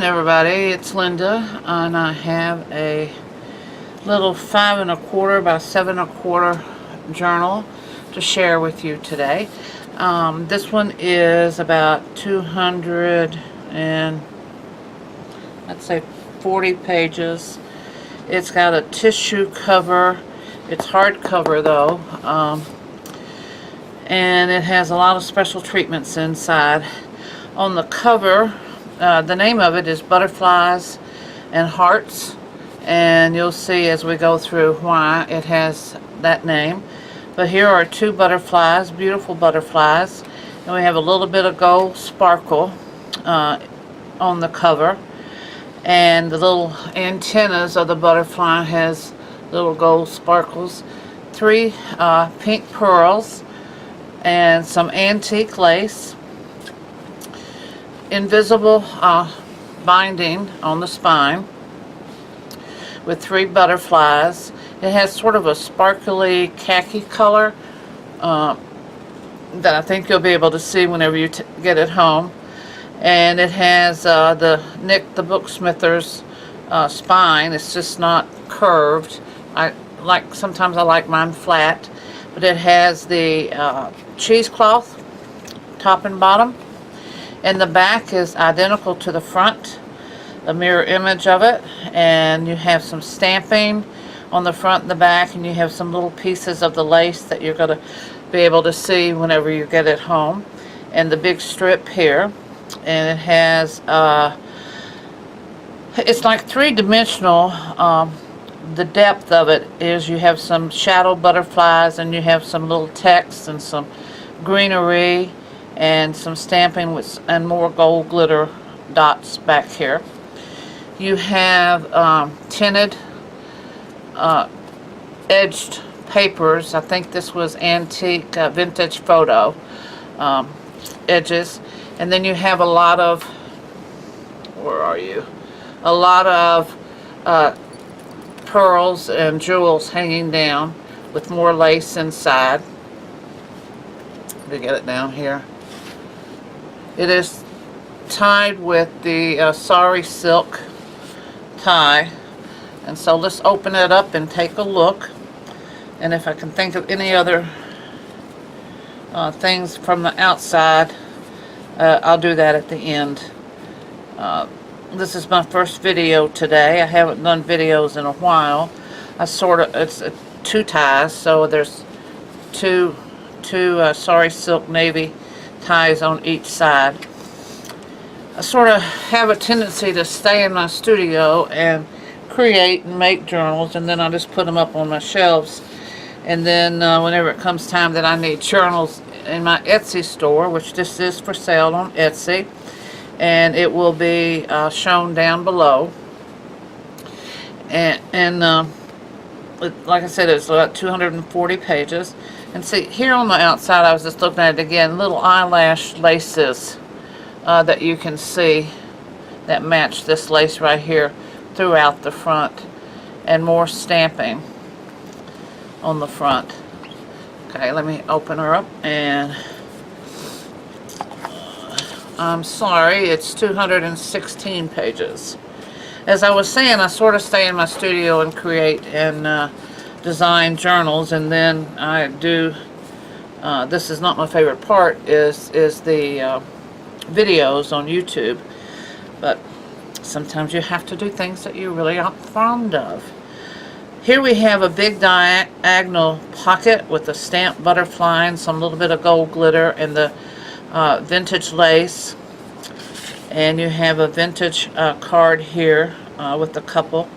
everybody, it's Linda, and I have a little 5 1/4 by 7 1/4 journal to share with you today. This one is about 200 and let's say 40 pages. It's got a tissue cover. It's hardcover though, and it has a lot of special treatments inside. On the cover, the name of it is Butterflies and Hearts, and you'll see as we go through why it has that name. But here are two butterflies, beautiful butterflies, and we have a little bit of gold sparkle on the cover, and the little antennas of the butterfly has little gold sparkles, 3 pink pearls, and some antique lace, invisible binding on the spine with 3 butterflies. It has sort of a sparkly khaki color that I think you'll be able to see whenever you get it home. And it has the Nick the Booksmither's spine. It's just not curved. Sometimes I like mine flat, but it has the cheesecloth top and bottom, and the back is identical to the front, a mirror image of it, and you have some stamping on the front and the back, and you have some little pieces of the lace that you're going to be able to see whenever you get it home, and the big strip here. And it has it's like 3-dimensional. The depth of it is you have some shadow butterflies, and you have some little text and some greenery and some stamping and more gold glitter dots back here. You have tinted edged papers. I think this was antique vintage photo edges. And then you have a lot of, where are you? A lot of pearls and jewels hanging down with more lace inside. Let me get it down here. It is tied with the sari silk tie. And so let's open it up and take a look. And if I can think of any other things from the outside, I'll do that at the end. This is my first video today. I haven't done videos in a while. It's 2 ties, so there's two sari silk navy ties on each side. I sort of have a tendency to stay in my studio and create and make journals, and then I just put them up on my shelves. And then whenever it comes time that I need journals in my Etsy store, which this is for sale on Etsy, and it will be shown down below. And like I said, it's about 240 pages. And see, here on the outside, I was just looking at it again, little eyelash laces that you can see that match this lace right here throughout the front, and more stamping on the front. Okay, let me open her up, and I'm sorry, it's 216 pages. As I was saying, I sort of stay in my studio and create and design journals, and then I do, this is not my favorite part, is the videos on YouTube, but sometimes you have to do things that you really aren't fond of. Here we have a big diagonal pocket with a stamped butterfly and some little bit of gold glitter and the vintage lace. And you have a vintage card here with a couple.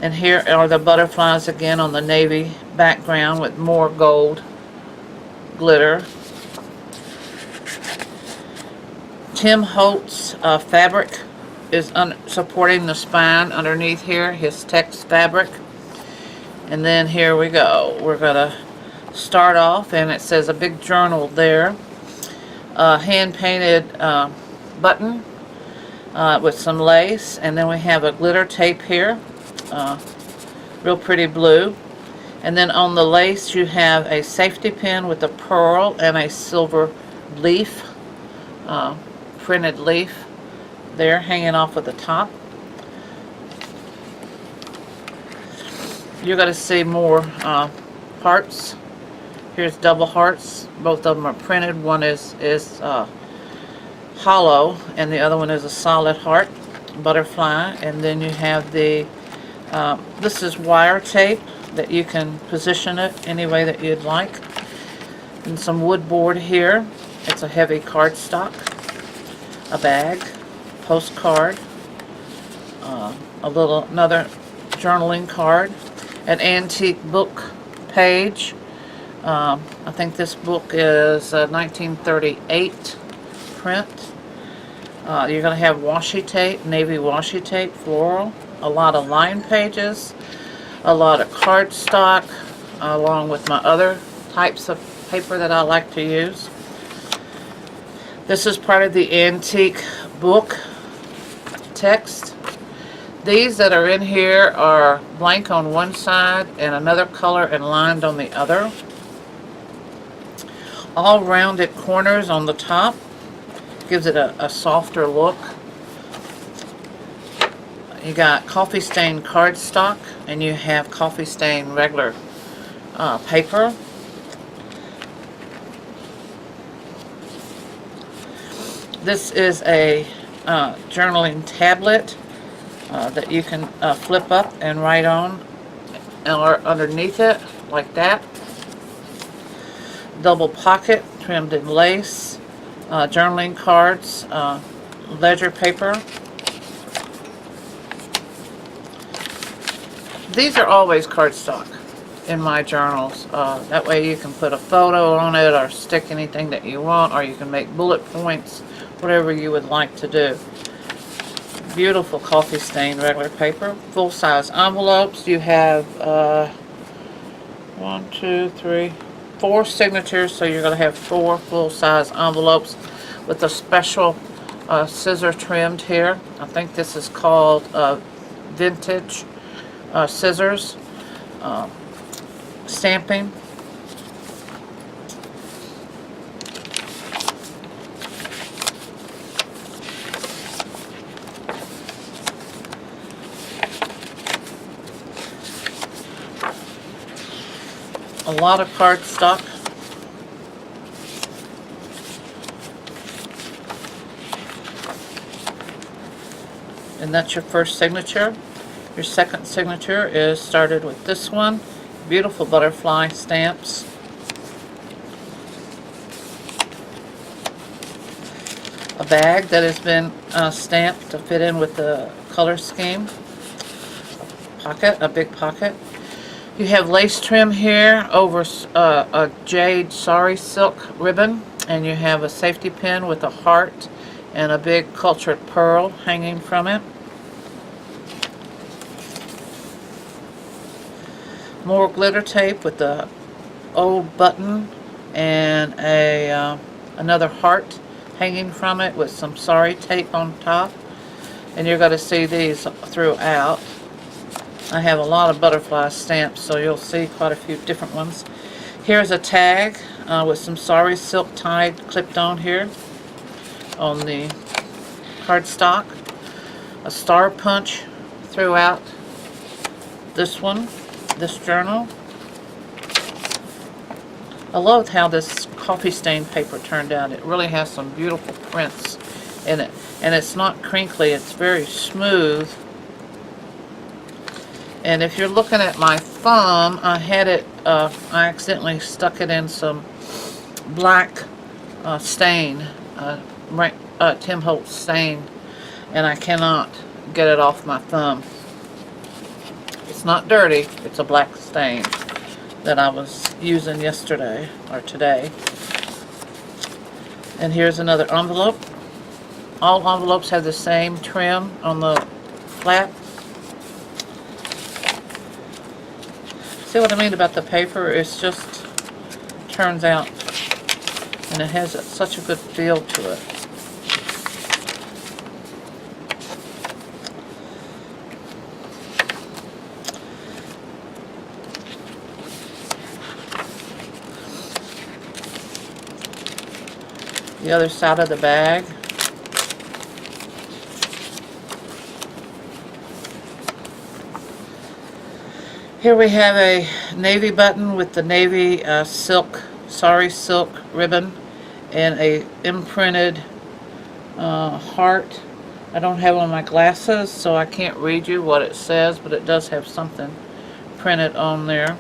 And here are the butterflies again on the navy background with more gold glitter. Tim Holtz fabric is supporting the spine underneath here, his text fabric. And then here we go. We're going to start off, and it says a big journal there. Hand-painted button with some lace. And then we have a glitter tape here. Real pretty blue. And then on the lace you have a safety pin with a pearl and a silver leaf, printed leaf there hanging off at the top. You're going to see more hearts. Here's double hearts. Both of them are printed. One is hollow, and the other one is a solid heart, butterfly. And then you have the, this is wire tape that you can position it any way that you'd like. And some wood board here. It's a heavy cardstock, a bag, postcard, another journaling card, an antique book page. I think this book is 1938 print. You're going to have washi tape, navy washi tape, floral, a lot of line pages, a lot of cardstock, along with my other types of paper that I like to use. This is part of the antique book text. These that are in here are blank on one side and another color and lined on the other. All rounded corners on the top. Gives it a softer look. You got coffee stain cardstock, and you have coffee stain regular paper. This is a journaling tablet that you can flip up and write on, or underneath it like that. Double pocket trimmed in lace, journaling cards, ledger paper. These are always cardstock in my journals. That way you can put a photo on it or stick anything that you want, or you can make bullet points, whatever you would like to do. Beautiful coffee stain regular paper. Full size envelopes. You have 1, 2, 3, 4 signatures, so you're going to have 4 full size envelopes with a special scissor trimmed here. I think this is called vintage scissors. Stamping. A lot of cardstock. And that's your first signature. Your second signature is started with this one. Beautiful butterfly stamps. A bag that has been stamped to fit in with the color scheme. Pocket, a big pocket. You have lace trim here over a jade sari silk ribbon, and you have a safety pin with a heart and a big cultured pearl hanging from it. More glitter tape with the old button and another heart hanging from it with some sari tape on top. And you're going to see these throughout. I have a lot of butterfly stamps, so you'll see quite a few different ones. Here's a tag with some sari silk tied, clipped on here on the cardstock. A star punch throughout this one, this journal. I love how this coffee stain paper turned out. It really has some beautiful prints in it. And it's not crinkly, it's very smooth. And if you're looking at my thumb, I had it, I accidentally stuck it in some black stain, Tim Holtz stain, and I cannot get it off my thumb. It's not dirty, it's a black stain that I was using yesterday, or today. And here's another envelope. All envelopes have the same trim on the flap. See what I mean about the paper? It's just turns out, and it has such a good feel to it. The other side of the bag. Here we have a navy button with the navy sari silk ribbon and a imprinted heart. I don't have on my glasses, so I can't read you what it says, but it does have something printed on there.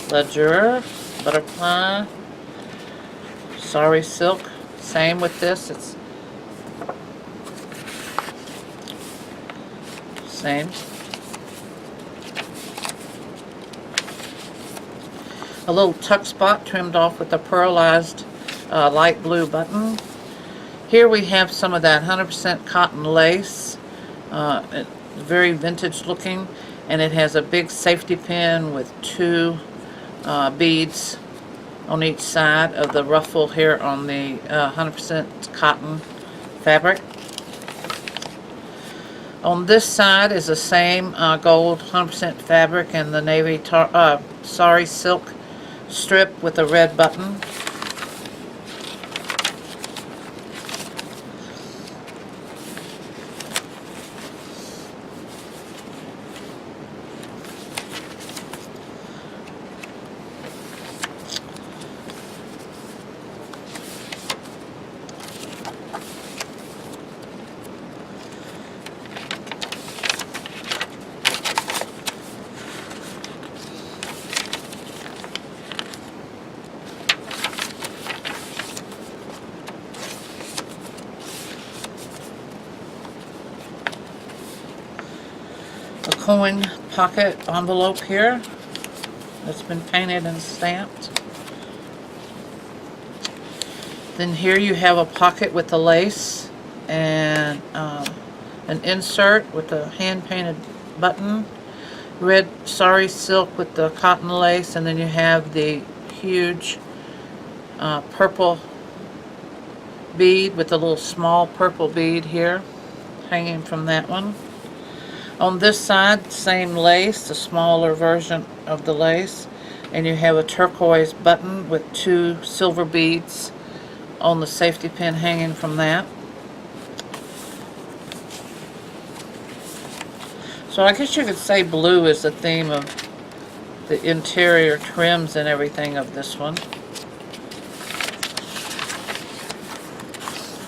Ledger, butterfly, sari silk. Same with this. It's same. A little tuck spot trimmed off with a pearlized light blue button. Here we have some of that 100% cotton lace. It's very vintage looking, and it has a big safety pin with two beads on each side of the ruffle here on the 100% cotton fabric. On this side is the same gold 100% fabric and the navy sari silk strip with a red button. A coin pocket envelope here that's been painted and stamped. Then here you have a pocket with the lace and an insert with a hand-painted button, red sari silk with the cotton lace, and then you have the huge purple bead with a little small purple bead here hanging from that one. On this side, same lace, the smaller version of the lace, and you have a turquoise button with two silver beads on the safety pin hanging from that. So I guess you could say blue is the theme of the interior trims and everything of this one.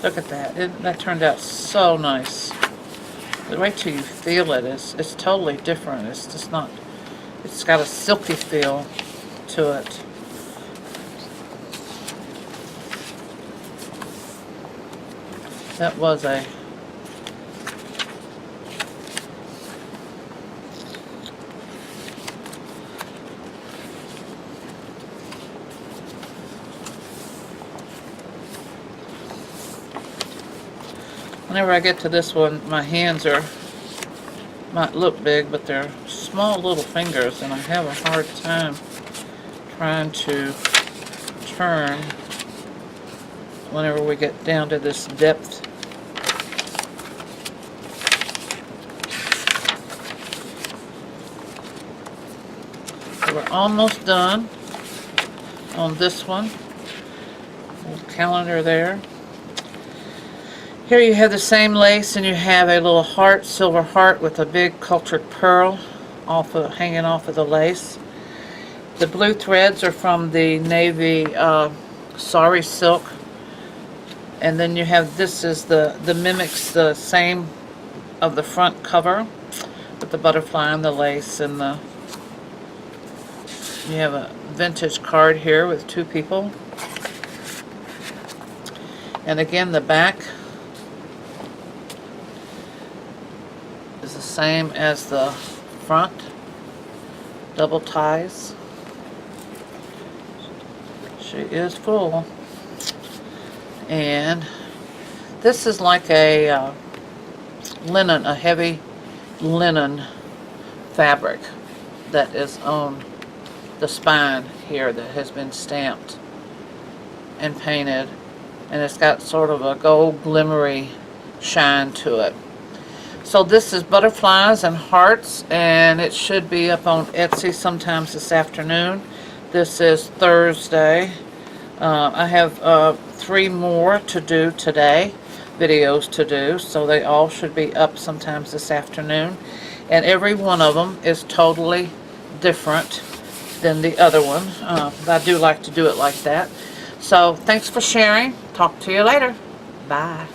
Look at that. That turned out so nice. Wait till you feel it. It's totally different. It's just not, it's got a silky feel to it. That was a whenever I get to this one, my hands might look big, but they're small little fingers, and I have a hard time trying to turn whenever we get down to this depth. So we're almost done on this one. Little calendar there. Here you have the same lace, and you have a little heart, silver heart with a big cultured pearl hanging off of the lace. The blue threads are from the navy sari silk, and then you have this is the mimics the same of the front cover with the butterfly and the lace, and you have a vintage card here with two people, and again the back is the same as the front, double ties. She is full, and this is like a linen, a heavy linen fabric that is on the spine here that has been stamped and painted, and it's got sort of a gold glimmery shine to it. So this is butterflies and hearts, and it should be up on Etsy sometimes this afternoon. This is Thursday. I have 3 more to do today, videos to do, so they all should be up sometimes this afternoon. and every one of them is totally different than the other one. I do like to do it like that. So thanks for sharing. Talk to you later. Bye.